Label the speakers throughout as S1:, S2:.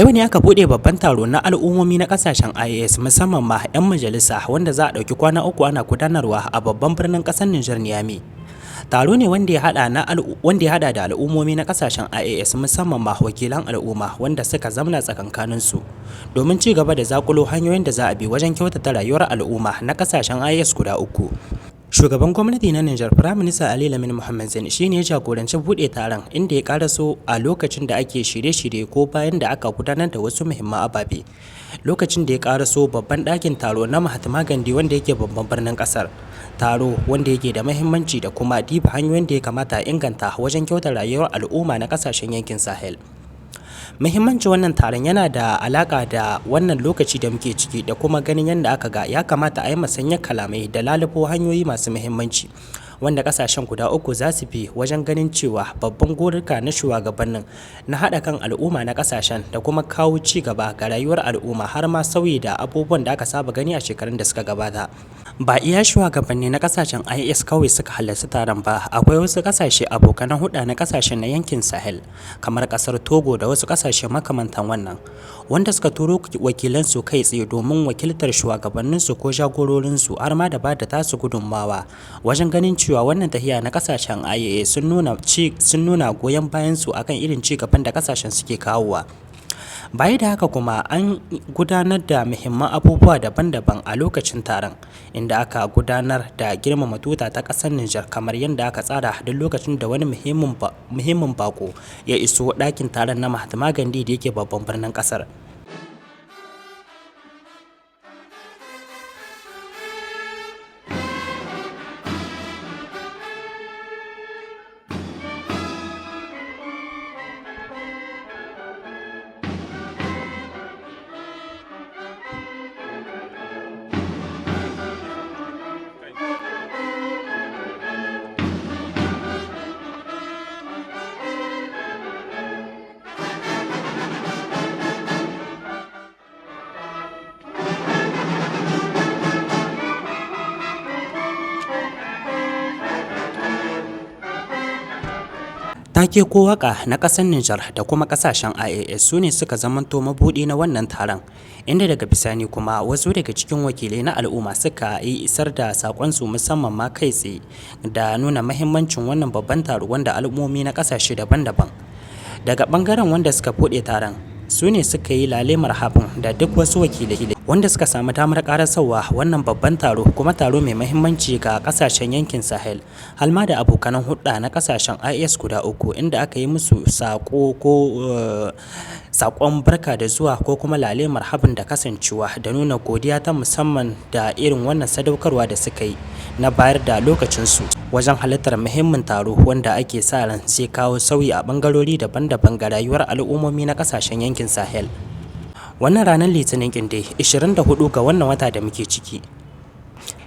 S1: A yau ne aka buɗe babban taro na al'ummomi na ƙasashen IAS musamman ma 'yan majalisa wanda za a ɗauki kwana uku ana gudanarwa a babban birnin ƙasar Nijar Niamey. Taro ne wanda ya haɗa da al'ummomi na ƙasashen IAS musamman ma wakilan al'umma wanda suka zamna tsakankaninsu domin ci gaba da zakulo hanyoyin da za a bi wajen kyautata rayuwar al'umma na ƙasashen IAS guda uku. Shugaban gwamnati na Nijar Firaminista Ali Lamin Mohammed Zain shi ne ya jagoranci buɗe taron inda ya karaso a lokacin da ake shirye-shirye ko bayan da aka gudanar da wasu muhimman ababe. Lokacin da ya karaso babban ɗakin taro na Mahatma Gandhi wanda yake babban birnin ƙasar. Taro wanda yake da muhimmanci da kuma diba hanyoyin da ya kamata a inganta wajen kyautar rayuwar al'umma na ƙasashen yankin Sahel. Muhimmanci wannan taron yana da alaka da wannan lokaci da muke ciki da kuma ganin yadda aka ga ya kamata a yi musanyar kalamai da lalubo hanyoyi masu muhimmanci wanda kasashen guda uku za su bi wajen ganin cewa babban gorika na shugabannin na haɗa kan al'umma na kasashen da kuma kawo ci gaba ga rayuwar al'umma har ma sauyi da abubuwan da aka saba gani a shekarun da suka gabata. Ba iya shugabanni na kasashen IAS kawai suka halarci taron ba, akwai wasu kasashe abokanan hulɗa na kasashen na yankin Sahel kamar kasar Togo da wasu kasashe makamantan wannan wanda suka turo wakilansu kai tsaye domin wakiltar shugabanninsu ko jagororinsu har ma da ba da tasu gudunmawa wajen ganin cewa wannan tahiya na kasashen IAS sun nuna goyon bayansu akan irin ci gaban da kasashen suke kawowa. Baya da haka kuma an gudanar da muhimman abubuwa daban-daban a lokacin taron inda aka gudanar da girmama tuta ta ƙasar Nijar kamar yadda aka tsara duk lokacin da wani muhimmin bako ya iso ɗakin taron na Mahatma Gandhi da yake babban birnin ƙasar. Take ko waka na ƙasar Nijar da kuma ƙasashen IAS su ne suka zamanto mabuɗi na wannan taron, inda daga bisani kuma wasu daga cikin wakilai na al'umma suka yi isar da saƙonsu musamman ma kai tsaye da nuna mahimmancin wannan babban taro wanda al'ummomi na ƙasashe daban-daban. Daga ɓangaren wanda suka buɗe taron su ne suka yi lale marhaban da duk wasu wakilai wanda suka samu damar karasarwa wannan babban taro kuma taro mai mahimmanci ga kasashen yankin Sahel halma da abokanan hulɗa na kasashen IAS guda uku inda aka yi musu saƙon barka da zuwa ko kuma lale marhaban da kasancewa da nuna godiya ta musamman da irin wannan sadaukarwa da suka yi na bayar da lokacinsu wajen halartar muhimmin taro wanda ake sa ran zai kawo sauyi a bangarori daban-daban ga rayuwar al'ummomi na kasashen yankin Sahel. Wannan ranar Litinin Kinde 24 ga wannan wata da muke ciki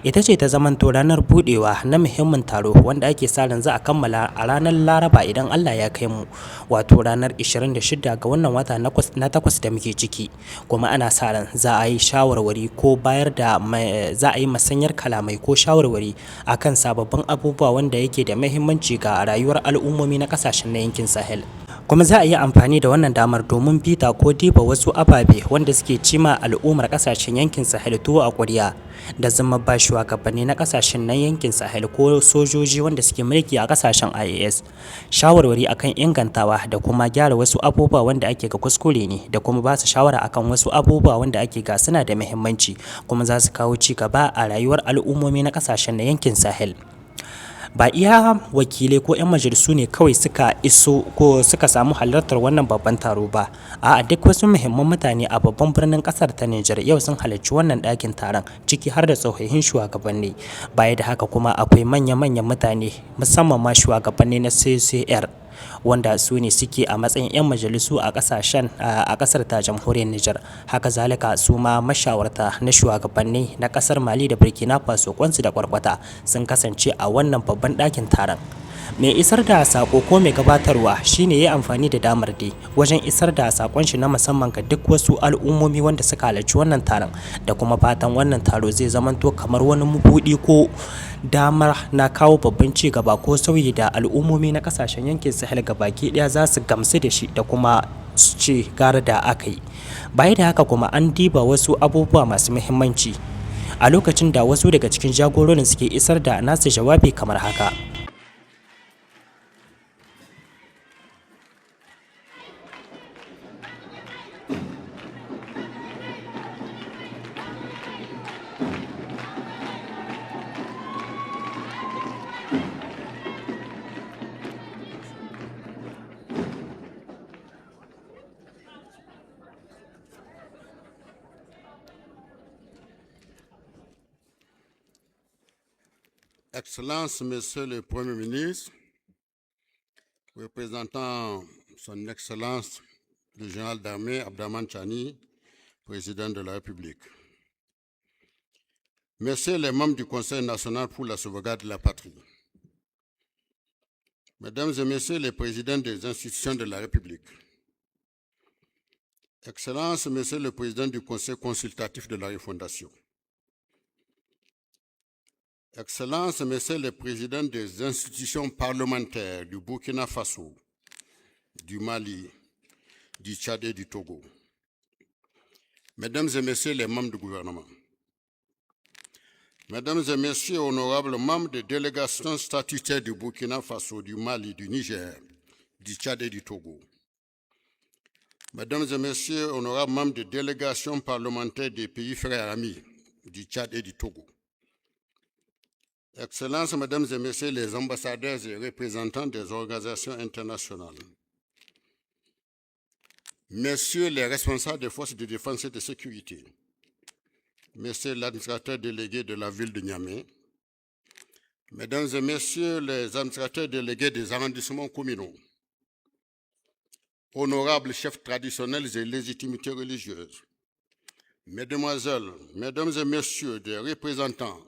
S1: ita ce ta zamanto ranar budewa na muhimmin taro wanda ake sa ran za a kammala a ranar Laraba idan Allah ya kai mu, wato ranar 26 ga wannan wata na 8 da muke ciki, kuma ana sa ran za a yi shawarwari ko za a yi masanyar kalamai ko shawarwari akan sababbin abubuwa wanda yake da muhimmanci ga rayuwar al'ummomi na kasashen na yankin Sahel. Kuma za a yi amfani da wannan damar domin bita ko diba wasu ababe wanda suke cima al'ummar kasashen yankin Sahel tuwo a ƙwarya da zama ba shugabanni na kasashen nan yankin Sahel ko sojoji wanda suke mulki a kasashen IAS shawarwari akan ingantawa da kuma gyara wasu abubuwa wanda ake ga kuskure ne da kuma ba su shawara akan wasu abubuwa wanda ake ga suna da muhimmanci kuma za su kawo ci gaba a rayuwar al'ummomi na kasashen na yankin Sahel. Ba iya wakilai ko 'yan majalisu ne kawai suka iso ko suka samu halartar wannan babban taro ba, a duk wasu muhimman mutane a babban birnin kasar ta Nijar yau sun halarci wannan ɗakin taron ciki har da tsofaffin shugabanni. Baya da haka kuma akwai manya-manyan mutane musamman ma shugabanni na CCR wanda su ne suke a matsayin 'yan majalisu a kasar ta jamhuriyar Nijar. Haka zalika su ma mashawarta na shugabanni na kasar Mali da Burkina Faso kwansu da kwarkwata sun kasance a wannan babban ɗakin taron. Mai isar da sako ko mai gabatarwa shine ya amfani da damar dai wajen isar da sakon shi na musamman ga duk wasu al'ummomi wanda suka halarci wannan taron da kuma fatan wannan taro zai zamanto kamar wani mabudi ko damar na kawo babban ci gaba ko sauyi da al'ummomi na kasashen yankin Sahel gabaki daya za su gamsu da shi da kuma su ce gara da aka yi. Baya da haka kuma an diba wasu abubuwa masu muhimmanci a lokacin da wasu daga cikin jagororin suke isar da nasu jawabi kamar haka.
S2: Excellences, Monsieur le Premier ministre, représentant Son Excellence le général d'armée Abdraman Chani, président de la République. Messieurs les membres du Conseil national pour la sauvegarde de la patrie. Mesdames et messieurs les présidents des institutions de la République. Excellences, Monsieur le président du Conseil consultatif de la refondation. Excellences, Messieurs les présidents des institutions parlementaires du Burkina Faso, du Mali, du Tchad et du Togo. Mesdames et Messieurs les membres du gouvernement. Mesdames et Messieurs, honorables membres des délégations statutaires du Burkina Faso, du Mali, du Niger, du Tchad et du Togo. Mesdames et Messieurs, honorables membres des délégations parlementaires des pays frères amis, du Tchad et du Togo. Excellences, Mesdames et Messieurs les ambassadeurs et représentants des organisations internationales. Messieurs les responsables des forces de défense et de sécurité. Messieurs l'administrateur délégué de la ville de Niamey. Mesdames et Messieurs les administrateurs délégués des arrondissements communaux. Honorables chefs traditionnels et légitimités religieuses. Mesdemoiselles, Mesdames et Messieurs des représentants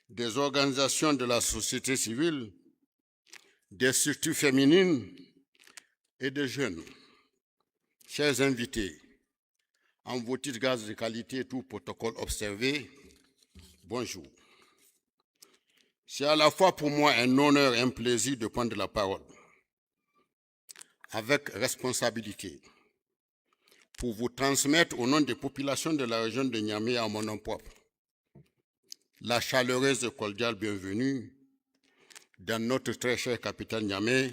S2: des organisations de la société civile, des structures féminines et des jeunes. Chers invités, en vos titres, grades de qualité et tout protocole observé, bonjour. C'est à la fois pour moi un honneur et un plaisir de prendre la parole, avec responsabilité, pour vous transmettre au nom des populations de la région de Niamey à mon nom propre la chaleureuse et cordiale bienvenue dans notre très chère capitale Niamey,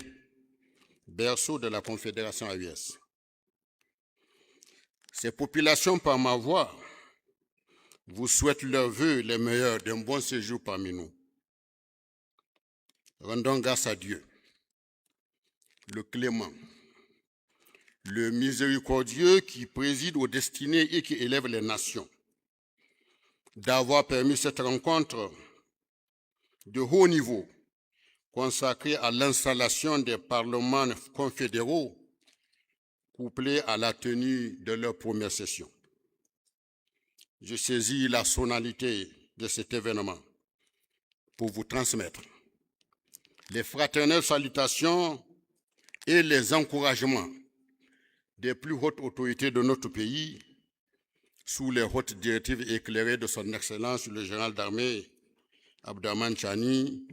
S2: berceau de la Confédération AES. Ces populations, par ma voix, vous souhaitent leurs vœux les meilleurs d'un bon séjour parmi nous. Rendons grâce à Dieu, le clément, le miséricordieux qui préside aux destinées et qui élève les nations, d'avoir permis cette rencontre de haut niveau consacrée à l'installation des parlements confédéraux couplés à la tenue de leur première session. Je saisis la solennité de cet événement pour vous transmettre les fraternelles salutations et les encouragements des plus hautes autorités de notre pays sous les hautes directives éclairées de son Excellence le général d'armée Abdraman Chani,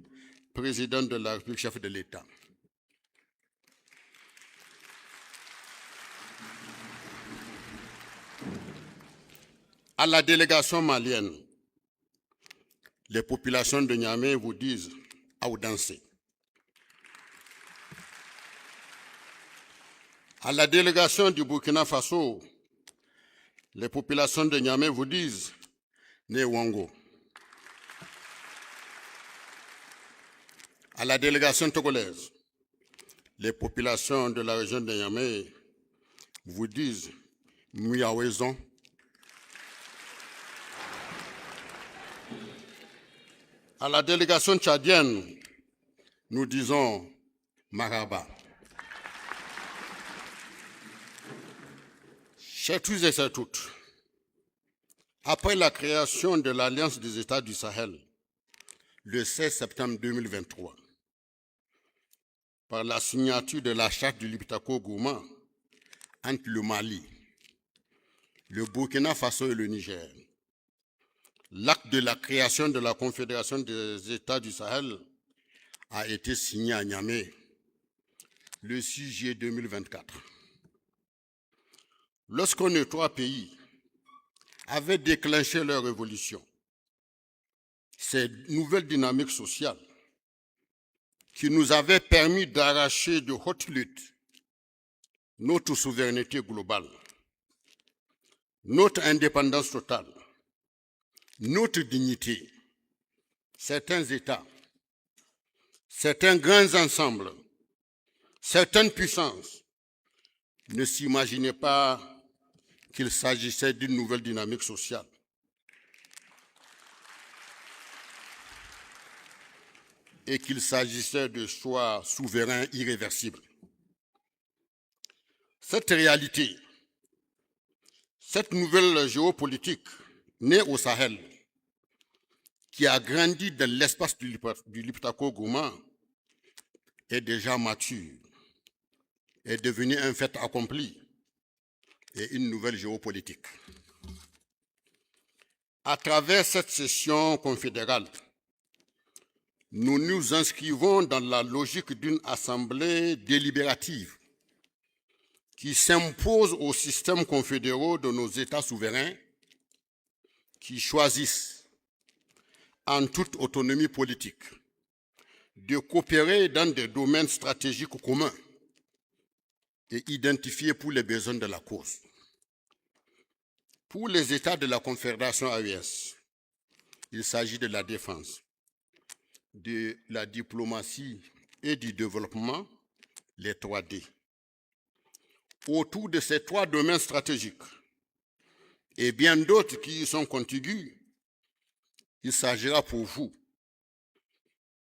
S2: président de la République, chef de l'État. À la délégation malienne, les populations de Niamey vous disent à vous danser. À la délégation du Burkina Faso, les populations de Niamey vous disent Né Wango. À la délégation togolaise, les populations de la région de Niamey vous disent Mouyaouezon. À la délégation tchadienne, nous disons Maraba. Chers tous et chers toutes, après la création de l'Alliance des États du Sahel, le 16 septembre 2023, par la signature de la charte du Liptako-Gourma entre le Mali, le Burkina Faso et le Niger, l'acte de la création de la Confédération des États du Sahel a été signé à Niamey le 6 juillet 2024. lorsque nos trois pays avaient déclenché leur révolution, cette nouvelle dynamique sociale qui nous avait permis d'arracher de haute lutte notre souveraineté globale, notre indépendance totale, notre dignité. Certains États, certains grands ensembles, certaines puissances ne s'imaginaient pas qu'il s'agissait d'une nouvelle dynamique sociale. Et qu'il s'agissait de choix souverains irréversibles. Cette réalité, cette nouvelle géopolitique née au Sahel, qui a grandi dans l'espace du Liptako-Gourma, est déjà mature, est devenue un fait accompli et une nouvelle géopolitique. À travers cette session confédérale, nous nous inscrivons dans la logique d'une assemblée délibérative qui s'impose aux systèmes confédéraux de nos États souverains qui choisissent, en toute autonomie politique, de coopérer dans des domaines stratégiques communs et identifiés pour les besoins de la cause. Pour les États de la Confédération AES, il s'agit de la défense, de la diplomatie et du développement, les 3D. Autour de ces trois domaines stratégiques et bien d'autres qui y sont contigus, il s'agira pour vous,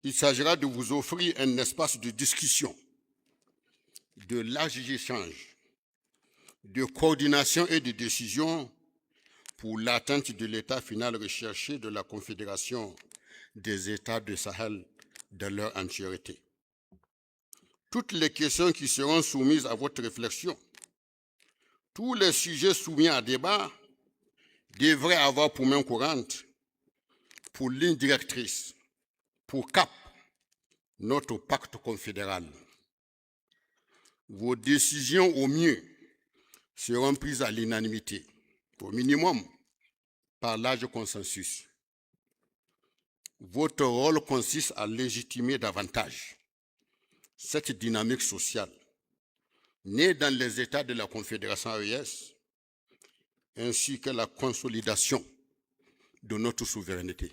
S2: il s'agira de vous offrir un espace de discussion, de larges échanges, de coordination et de décision pour l'atteinte de l'état final recherché de la Confédération des États du Sahel dans leur entièreté. Toutes les questions qui seront soumises à votre réflexion, tous les sujets soumis à débat devraient avoir pour main courante, pour ligne directrice, pour cap, notre pacte confédéral. Vos décisions au mieux seront prises à l'unanimité, au minimum par large consensus. Votre rôle consiste à légitimer davantage cette dynamique sociale née dans les États de la Confédération AES, ainsi que la consolidation de notre souveraineté.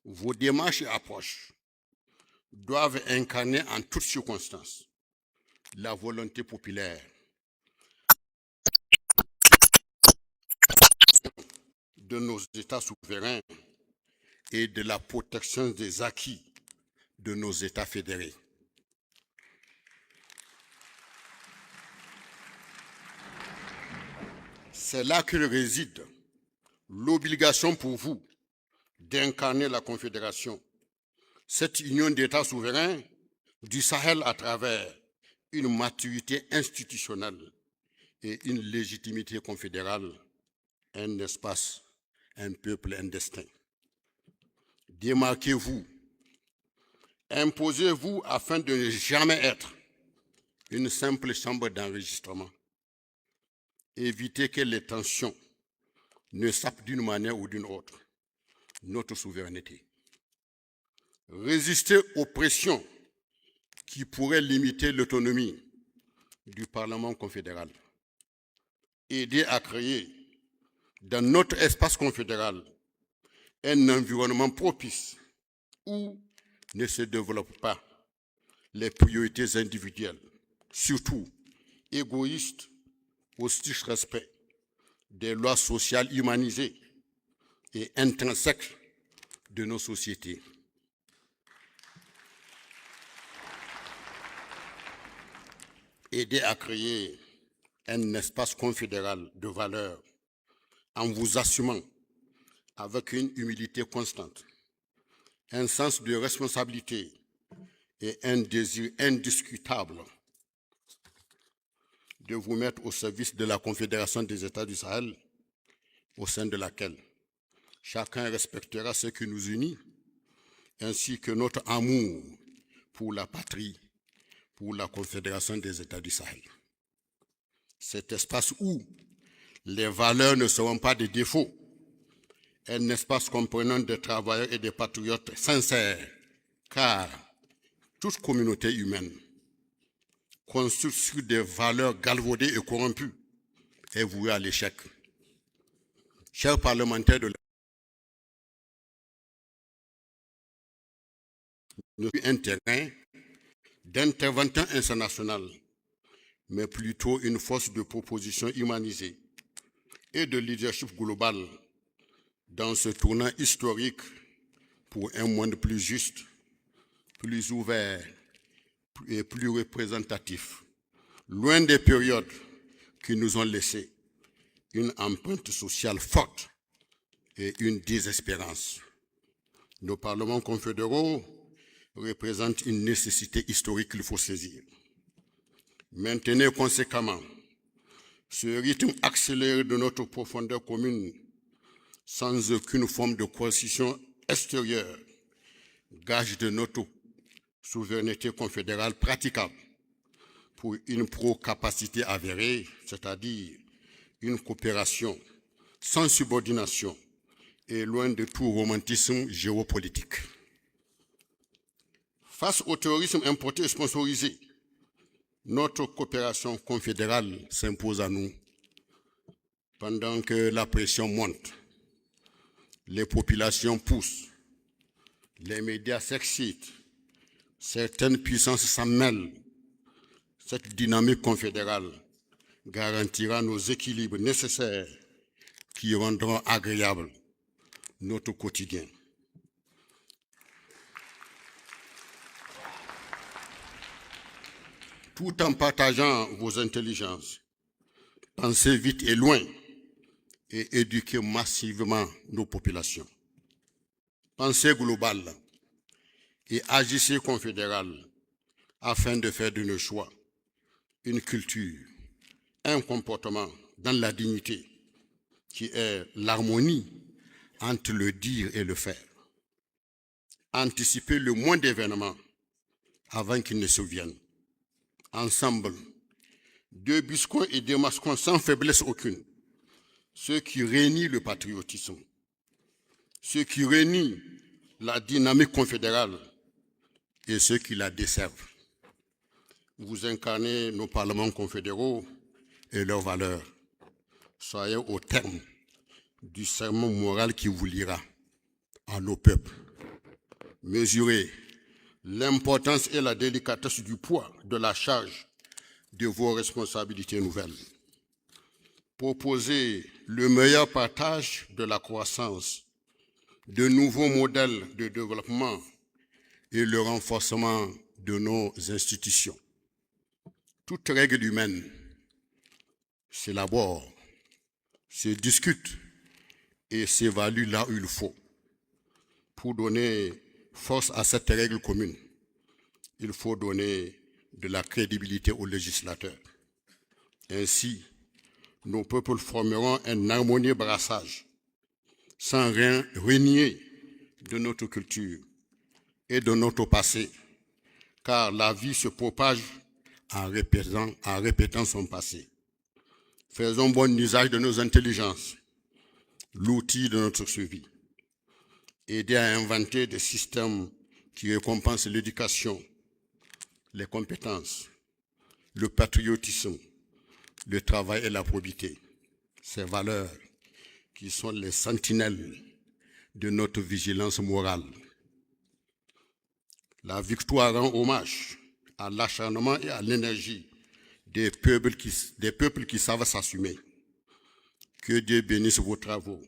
S2: Vos démarches et approches doivent incarner en toutes circonstances la volonté populaire de nos États souverains et de la protection des acquis de nos États fédérés. C'est là que réside l'obligation pour vous d'incarner la Confédération, cette union d'États souverains du Sahel à travers une maturité institutionnelle et une légitimité confédérale, un espace, un peuple, un destin. Démarquez-vous, imposez-vous afin de ne jamais être une simple chambre d'enregistrement. Évitez que les tensions ne sapent d'une manière ou d'une autre notre souveraineté. Résistez aux pressions qui pourraient limiter l'autonomie du Parlement confédéral. Aidez à créer dans notre espace confédéral un environnement propice où ne se développent pas les priorités individuelles, surtout égoïstes, au strict respect des lois sociales humanisées et intrinsèques de nos sociétés. Aider à créer un espace confédéral de valeurs en vous assumant avec une humilité constante, un sens de responsabilité et un désir indiscutable de vous mettre au service de la Confédération des États du Sahel, au sein de laquelle chacun respectera ce qui nous unit, ainsi que notre amour pour la patrie, pour la Confédération des États du Sahel. cet espace où les valeurs ne seront pas des défauts, un espace comprenant des travailleurs et des patriotes sincères, car toute communauté humaine construite sur des valeurs galvaudées et corrompues est vouée à l'échec. Chers parlementaires de un terrain d'intervention internationale, mais plutôt une force de proposition humanisée et de leadership global dans ce tournant historique pour un monde plus juste, plus ouvert et plus représentatif, loin des périodes qui nous ont laissé une empreinte sociale forte et une désespérance. Nos parlements confédéraux représentent une nécessité historique qu'il faut saisir. Maintenez conséquemment ce rythme accéléré de notre profondeur commune sans aucune forme de coercition extérieure, gage de notre souveraineté confédérale praticable pour une pro-capacité avérée, c'est-à-dire une coopération sans subordination et loin de tout romantisme géopolitique. Face au terrorisme importé et sponsorisé, notre coopération confédérale s'impose à nous. Pendant que la pression monte, les populations poussent, les médias s'excitent, certaines puissances s'en mêlent. Cette dynamique confédérale garantira nos équilibres nécessaires qui rendront agréable notre quotidien. Tout en partageant vos intelligences, pensez vite et loin et éduquez massivement nos populations. Pensez global et agissez confédéral afin de faire de nos choix une culture, un comportement dans la dignité qui est l'harmonie entre le dire et le faire. Anticipez le moins d'événements avant qu'ils ne surviennent. Ensemble, débusquons et démasquons sans faiblesse aucune ce qui réunit le patriotisme, ce qui réunit la dynamique confédérale et ceux qui la desservent. Vous incarnez nos parlements confédéraux et leurs valeurs. Soyez au terme du serment moral qui vous liera à nos peuples. Mesurez l'importance et la délicatesse du poids de la charge de vos responsabilités nouvelles. Proposez le meilleur partage de la croissance, de nouveaux modèles de développement et le renforcement de nos institutions. Toute règle humaine s'élabore, se discute et s'évalue là où il faut. Pour donner force à cette règle commune, il faut donner de la crédibilité aux législateurs. Ainsi, nos peuples formeront un harmonieux brassage, sans rien renier de notre culture et de notre passé, car la vie se propage en répétant son passé. Faisons bon usage de nos intelligences, l'outil de notre survie. Aider à inventer des systèmes qui récompensent l'éducation, les compétences, le patriotisme, le travail et la probité. Ces valeurs qui sont les sentinelles de notre vigilance morale. La victoire rend hommage à l'acharnement et à l'énergie des peuples qui savent s'assumer. Que Dieu bénisse vos travaux.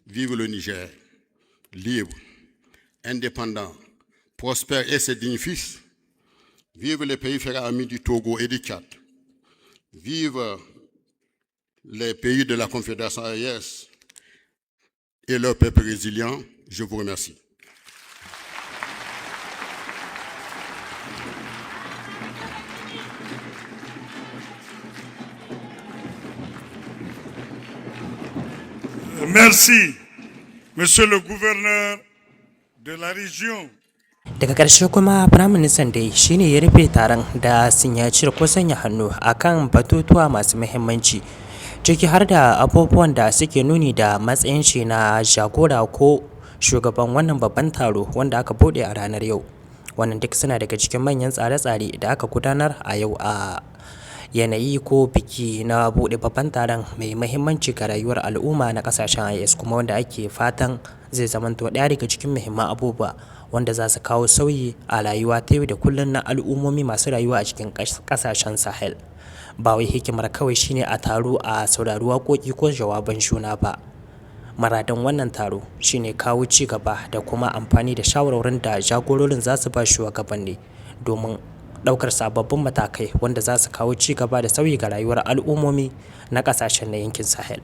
S2: Vive le Niger, libre, indépendant, prospère et ses dignes fils. Vive les pays frères amis du Togo et du Tchad. Vive les pays de la Confédération AES et leurs peuples résilients. Je vous remercie.
S3: Merci, Monsieur le gouverneur de la région
S1: Daga ƙarshe kuma firaministan dai shine ya rufe taron da sinyacir ko sanya hannu akan batutuwa masu muhimmanci, ciki har da abubuwan da suke nuni da matsayin shi na jagora ko shugaban wannan babban taro wanda aka bude a ranar yau. Wannan duk suna daga cikin manyan tsare-tsare da aka gudanar a yau a yanayi ko biki na bude babban taron mai muhimmanci ga rayuwar al'umma na kasashen IS, kuma wanda ake fatan zai zamanto ɗaya daga cikin muhimman abubuwa wanda za su kawo sauyi a rayuwa ta yau da kullum na al'ummomi masu rayuwa a cikin kasashen Sahel. Ba wai hikimar kawai shine a taro a saurari waƙoƙi ko jawaban juna ba. Maradan wannan taro shine kawo ci gaba da kuma amfani da shawarwarin da jagororin za su ba shugabanni domin ɗaukar sababbin matakai wanda za su kawo ci gaba da sauyi ga rayuwar al'ummomi na ƙasashen na yankin Sahel.